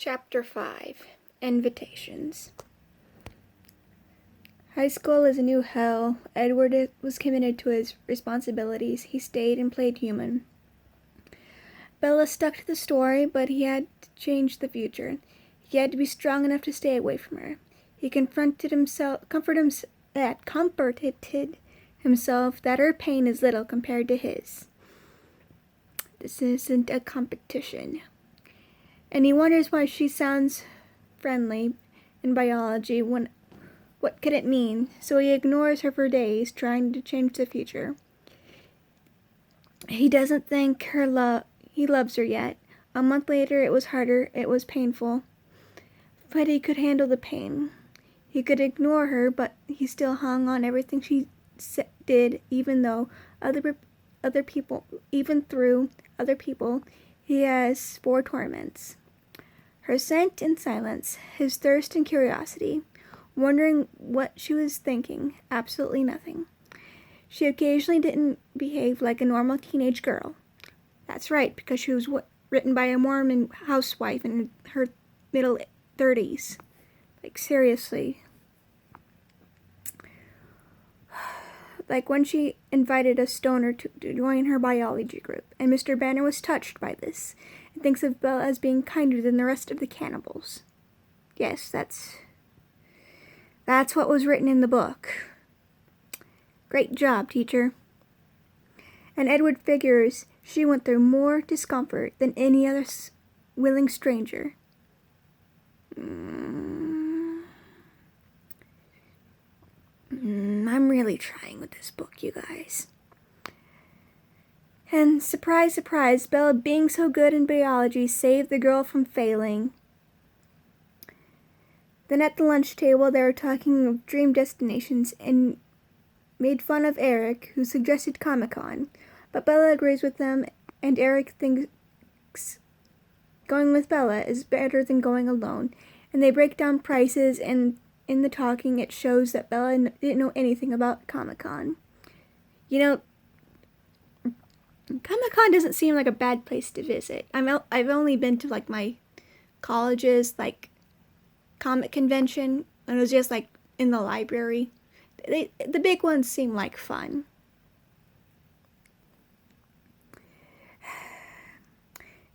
Chapter 5 Invitations. High school is a new hell. Edward was committed to his responsibilities. He stayed and played human. Bella stuck to the story, but he had to change the future. He had to be strong enough to stay away from her. He comforted himself that her pain is little compared to his. This isn't a competition. And he wonders why she sounds friendly in biology when what could it mean? So he ignores her for days, trying to change the future. He doesn't think he loves her yet. A month later, it was harder, it was painful. But he could handle the pain. He could ignore her, but he still hung on everything she did, even through other people, he has 4 torments. Her scent and silence, his thirst and curiosity, wondering what she was thinking, absolutely nothing. She occasionally didn't behave like a normal teenage girl. That's right, because she was written by a Mormon housewife in her middle 30s. Like, seriously. Like when she invited a stoner to join her biology group, and Mr. Banner was touched by this, and thinks of Bella as being kinder than the rest of the cannibals. Yes, that's what was written in the book. Great job, teacher. And Edward figures she went through more discomfort than any other willing stranger. I'm really trying with this book, you guys. And surprise, surprise, Bella being so good in biology saved the girl from failing. Then at the lunch table, they were talking of dream destinations and made fun of Eric, who suggested Comic-Con. But Bella agrees with them, and Eric thinks going with Bella is better than going alone. And they break down prices, and in the talking, it shows that Bella didn't know anything about Comic-Con. You know, Comic-Con doesn't seem like a bad place to visit. I've only been to, like, my college's, like, comic convention, and it was just, like, in the library. The big ones seem like fun.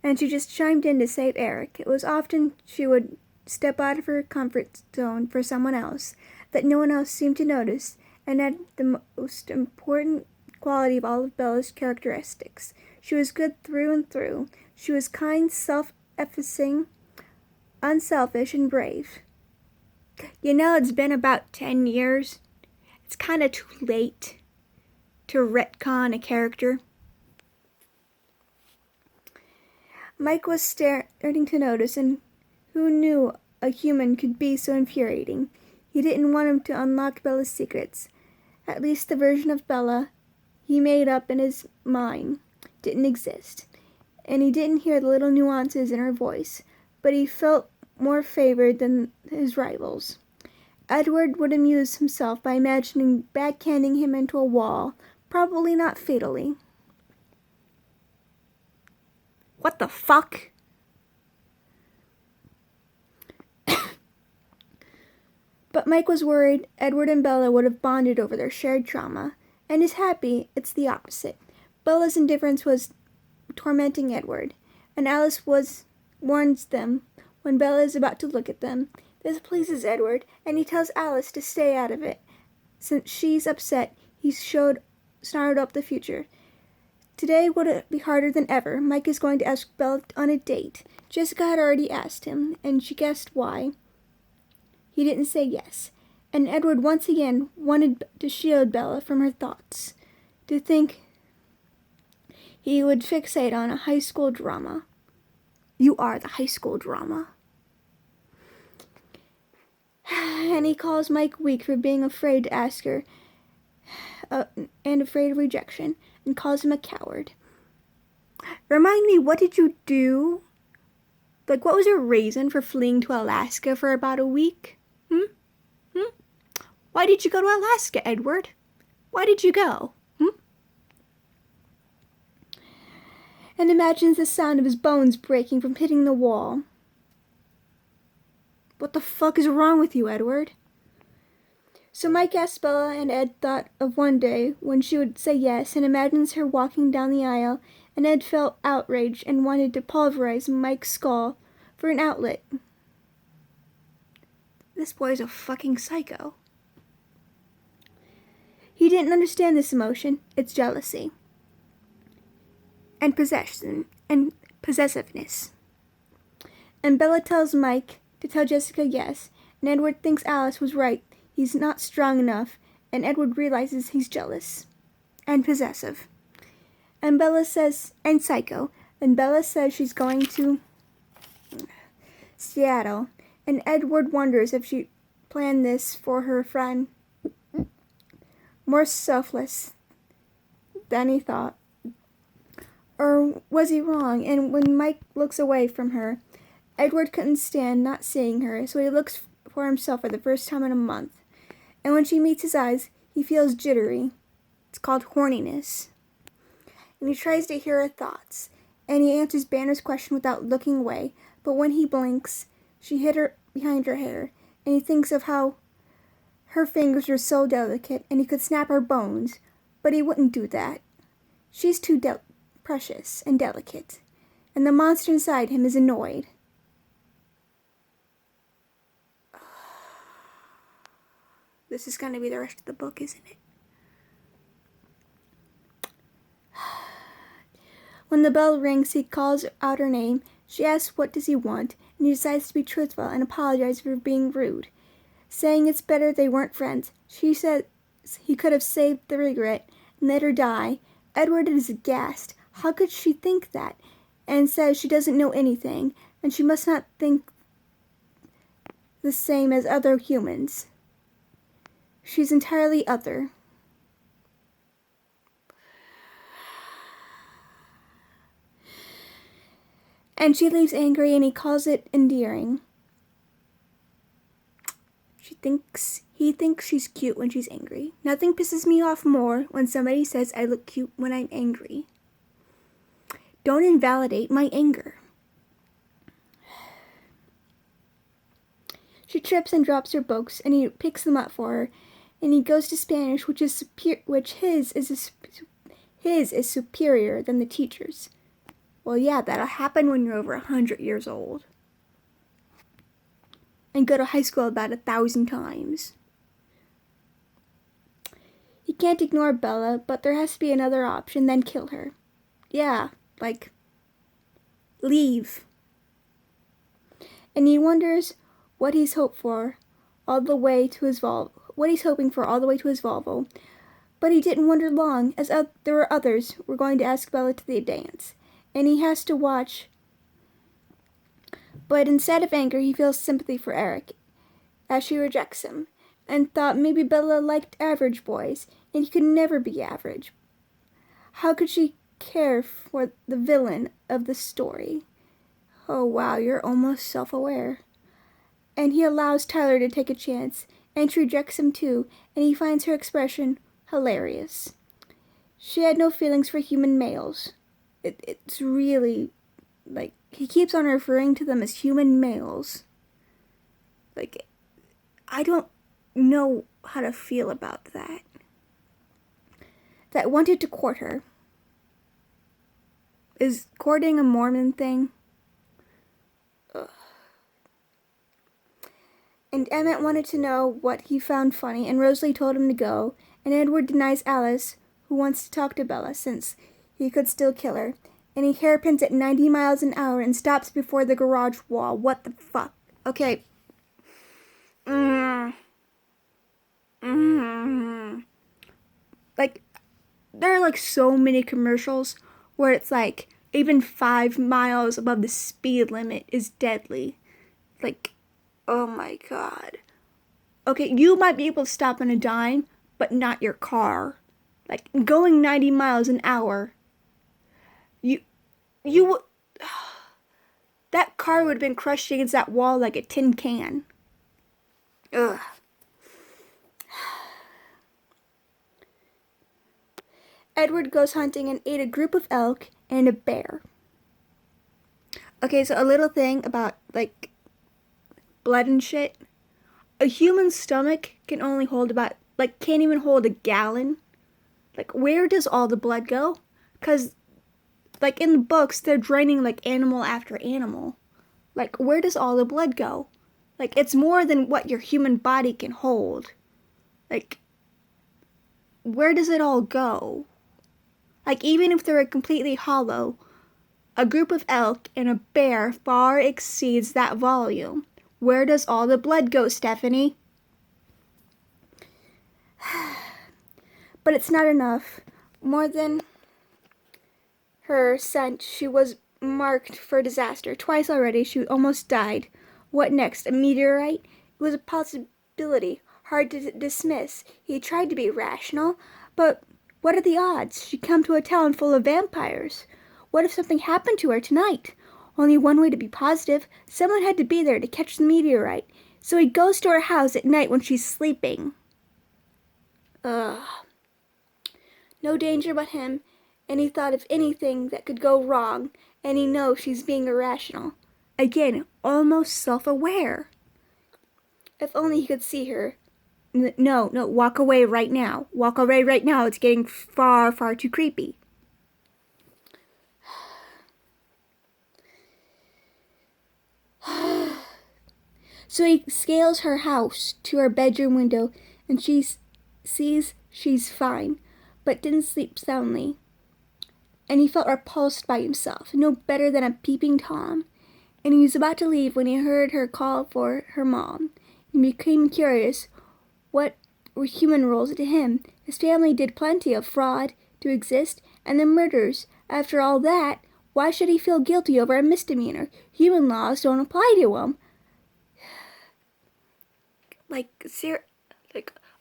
And she just chimed in to save Eric. It was often she would step out of her comfort zone for someone else that no one else seemed to notice, and had the most important quality of all of Bella's characteristics. She was good through and through. She was kind, self-effacing, unselfish, and brave. You know, it's been about 10 years. It's kind of too late to retcon a character. Mike was starting to notice, and who knew a human could be so infuriating? He didn't want him to unlock Bella's secrets. At least the version of Bella he made up in his mind didn't exist. And he didn't hear the little nuances in her voice, but he felt more favored than his rivals. Edward would amuse himself by imagining backhanding him into a wall, probably not fatally. What the fuck? But Mike was worried Edward and Bella would have bonded over their shared trauma, and is happy it's the opposite. Bella's indifference was tormenting Edward, and Alice warns them when Bella is about to look at them. This pleases Edward, and he tells Alice to stay out of it. Since she's upset, he snarled up the future. Today would be harder than ever. Mike is going to ask Bella on a date. Jessica had already asked him, and she guessed why. He didn't say yes, and Edward once again wanted to shield Bella from her thoughts. To think he would fixate on a high school drama. You are the high school drama. And he calls Mike weak for being afraid to ask her, and afraid of rejection, and calls him a coward. Remind me, what did you do? Like, what was your reason for fleeing to Alaska for about a week? Why did you go to Alaska, Edward? Why did you go? And imagines the sound of his bones breaking from hitting the wall. What the fuck is wrong with you, Edward? So Mike asked Bella, and Ed thought of one day when she would say yes, and imagines her walking down the aisle, and Ed felt outraged and wanted to pulverize Mike's skull for an outlet. This boy's a fucking psycho. He didn't understand this emotion. It's jealousy. And possessiveness. And Bella tells Mike to tell Jessica yes, and Edward thinks Alice was right. He's not strong enough, and Edward realizes he's jealous and possessive. And Bella says, and psycho, and Bella says she's going to Seattle, and Edward wonders if she planned this for her friend. More selfless than he thought. Or was he wrong? And when Mike looks away from her, Edward couldn't stand not seeing her, so he looks for himself for the first time in a month. And when she meets his eyes, he feels jittery. It's called horniness. And he tries to hear her thoughts, and he answers Banner's question without looking away, but when he blinks, she hid her behind her hair, and he thinks of how her fingers were so delicate, and he could snap her bones, but he wouldn't do that. She's too precious and delicate, and the monster inside him is annoyed. This is going to be the rest of the book, isn't it? When the bell rings, he calls out her name. She asks what does he want, and he decides to be truthful and apologize for being rude, saying it's better they weren't friends. She says he could have saved the regret and let her die. Edward is aghast. How could she think that? And says she doesn't know anything, and she must not think the same as other humans. She's entirely other. And she leaves angry, and he calls it endearing. He thinks she's cute when she's angry. Nothing pisses me off more when somebody says I look cute when I'm angry. Don't invalidate my anger. She trips and drops her books, and he picks them up for her, and he goes to Spanish, which is superior than the teacher's. Well, yeah, that'll happen when you're over 100 years old. And go to high school about 1,000 times. He can't ignore Bella, but there has to be another option, then kill her. Yeah, like, leave. And he wonders what he's hoping for all the way to his Volvo. But he didn't wonder long, as there were others who were going to ask Bella to the dance. And he has to watch. But instead of anger, he feels sympathy for Eric, as she rejects him, and thought maybe Bella liked average boys, and he could never be average. How could she care for the villain of the story? Oh wow, you're almost self-aware. And he allows Tyler to take a chance, and she rejects him too, and he finds her expression hilarious. She had no feelings for human males. It's really, like, he keeps on referring to them as human males. Like, I don't know how to feel about that. That wanted to court her. Is courting a Mormon thing? Ugh. And Emmett wanted to know what he found funny, and Rosalie told him to go, and Edward denies Alice, who wants to talk to Bella, since he could still kill her. And he hairpins at 90 miles an hour and stops before the garage wall. What the fuck? Okay. Like, there are like so many commercials where it's like even 5 miles above the speed limit is deadly. Like, oh my god. Okay, you might be able to stop on a dime, but not your car. Like, going 90 miles an hour. You would... That car would have been crushed against that wall like a tin can. Ugh. Edward goes hunting and ate a group of elk and a bear. Okay, so a little thing about, like, blood and shit. A human stomach can only hold about, can't even hold a gallon. Where does all the blood go? Because, in the books, they're draining, animal after animal. Where does all the blood go? It's more than what your human body can hold. Where does it all go? Even if they're completely hollow, a group of elk and a bear far exceeds that volume. Where does all the blood go, Stephanie? But it's not enough. More than her scent, she was marked for disaster. Twice already, she almost died. What next? A meteorite? It was a possibility, hard to dismiss. He tried to be rational, but what are the odds? She'd come to a town full of vampires. What if something happened to her tonight? Only one way to be positive. Someone had to be there to catch the meteorite. So he goes to her house at night when she's sleeping. Ugh. No danger but him, and he thought of anything that could go wrong, and he knows she's being irrational. Again, almost self-aware. If only he could see her. No, walk away right now. Walk away right now. It's getting far, far too creepy. So he scales her house to her bedroom window, and she sees she's fine, but didn't sleep soundly. And he felt repulsed by himself, no better than a peeping Tom. And he was about to leave when he heard her call for her mom. He became curious. What were human roles to him? His family did plenty of fraud to exist, and the murders. After all that, why should he feel guilty over a misdemeanor? Human laws don't apply to him.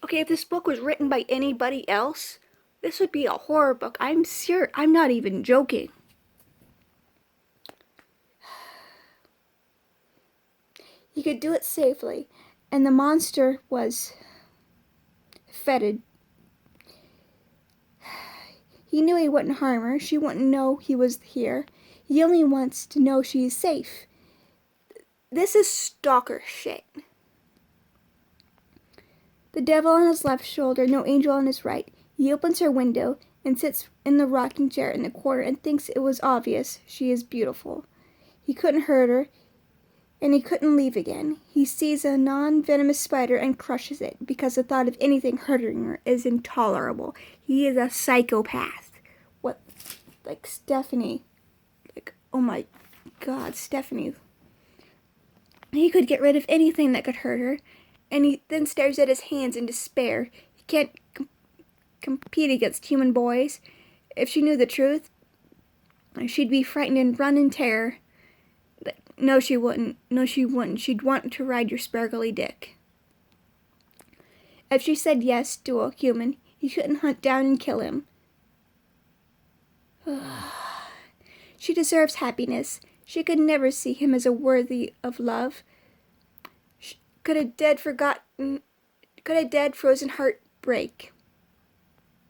Okay, if this book was written by anybody else, this would be a horror book. I'm not even joking. He could do it safely, and the monster was fetid. He knew he wouldn't harm her. She wouldn't know he was here. He only wants to know she is safe. This is stalker shit. The devil on his left shoulder, no angel on his right. He opens her window and sits in the rocking chair in the corner and thinks it was obvious she is beautiful. He couldn't hurt her, and he couldn't leave again. He sees a non-venomous spider and crushes it because the thought of anything hurting her is intolerable. He is a psychopath. What? Stephanie. Oh my God, Stephanie. He could get rid of anything that could hurt her, and he then stares at his hands in despair. He can't compete against human boys. If she knew the truth, she'd be frightened and run in terror. No, she wouldn't. No, she wouldn't. She'd want to ride your sparkly dick. If she said yes to a human, he couldn't hunt down and kill him. She deserves happiness. She could never see him as a worthy of love. Could a dead, frozen heart break?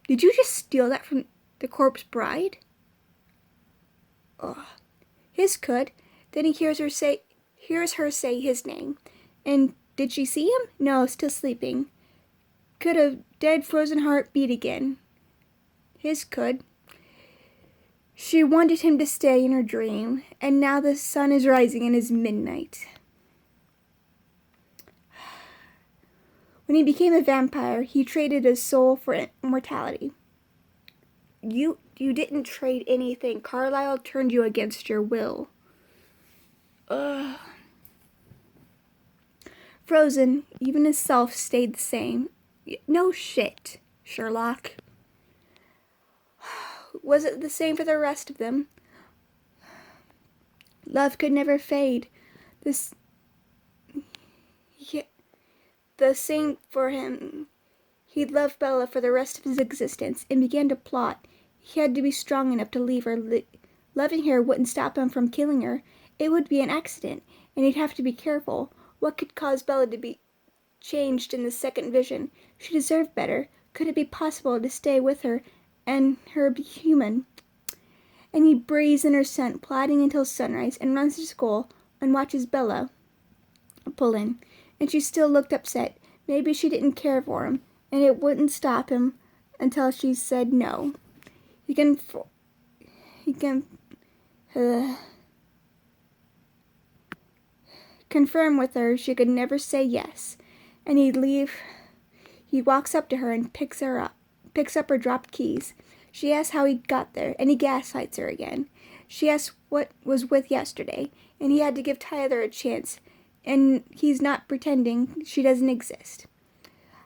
Did you just steal that from the corpse bride? Oh, his could. Then he hears her say his name. And did she see him? No, still sleeping. Could a dead, frozen heart beat again? His could. She wanted him to stay in her dream, and now the sun is rising and it is midnight. When he became a vampire, he traded his soul for immortality. You didn't trade anything. Carlisle turned you against your will. Ugh. Frozen, even his self stayed the same. No shit, Sherlock. Was it the same for the rest of them? Love could never fade. The same for him. He'd love Bella for the rest of his existence and began to plot. He had to be strong enough to leave her. Loving her wouldn't stop him from killing her. It would be an accident, and he'd have to be careful. What could cause Bella to be changed in the second vision? She deserved better. Could it be possible to stay with her and her be human? And he breathes in her scent, plotting until sunrise, and runs to school and watches Bella pull-in, and she still looked upset. Maybe she didn't care for him, and it wouldn't stop him until she said no. He can confirm with her she could never say yes, and he'd leave. He walks up to her and picks up her dropped keys. She asks how he got there, and he gaslights her again. She asks what was with yesterday, and he had to give Tyler a chance, and he's not pretending she doesn't exist.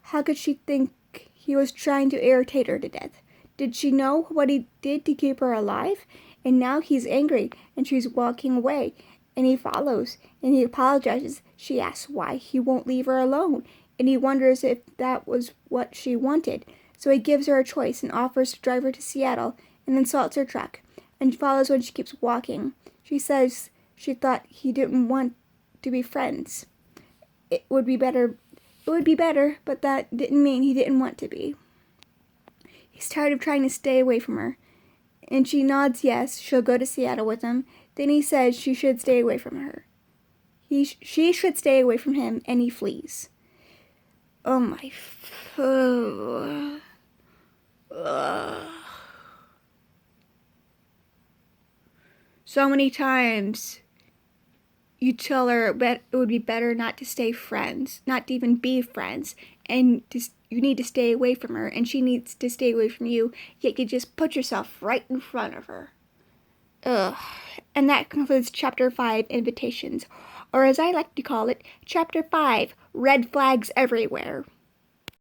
How could she think he was trying to irritate her to death? Did she know what he did to keep her alive? And now he's angry, and she's walking away, and he follows, and he apologizes. She asks why he won't leave her alone, and he wonders if that was what she wanted. So he gives her a choice and offers to drive her to Seattle, and then salts her truck, and follows when she keeps walking. She says she thought he didn't want to be friends. It would be better, but that didn't mean he didn't want to be. He's tired of trying to stay away from her, and she nods yes, she'll go to Seattle with him. Then he says she should stay away from her. She should stay away from him, and he flees. Oh my... So many times you tell her it would be better not to stay friends, not to even be friends, and you need to stay away from her, and she needs to stay away from you, yet you just put yourself right in front of her. Ugh. And that concludes Chapter 5, Invitations, or as I like to call it, Chapter 5, Red Flags Everywhere.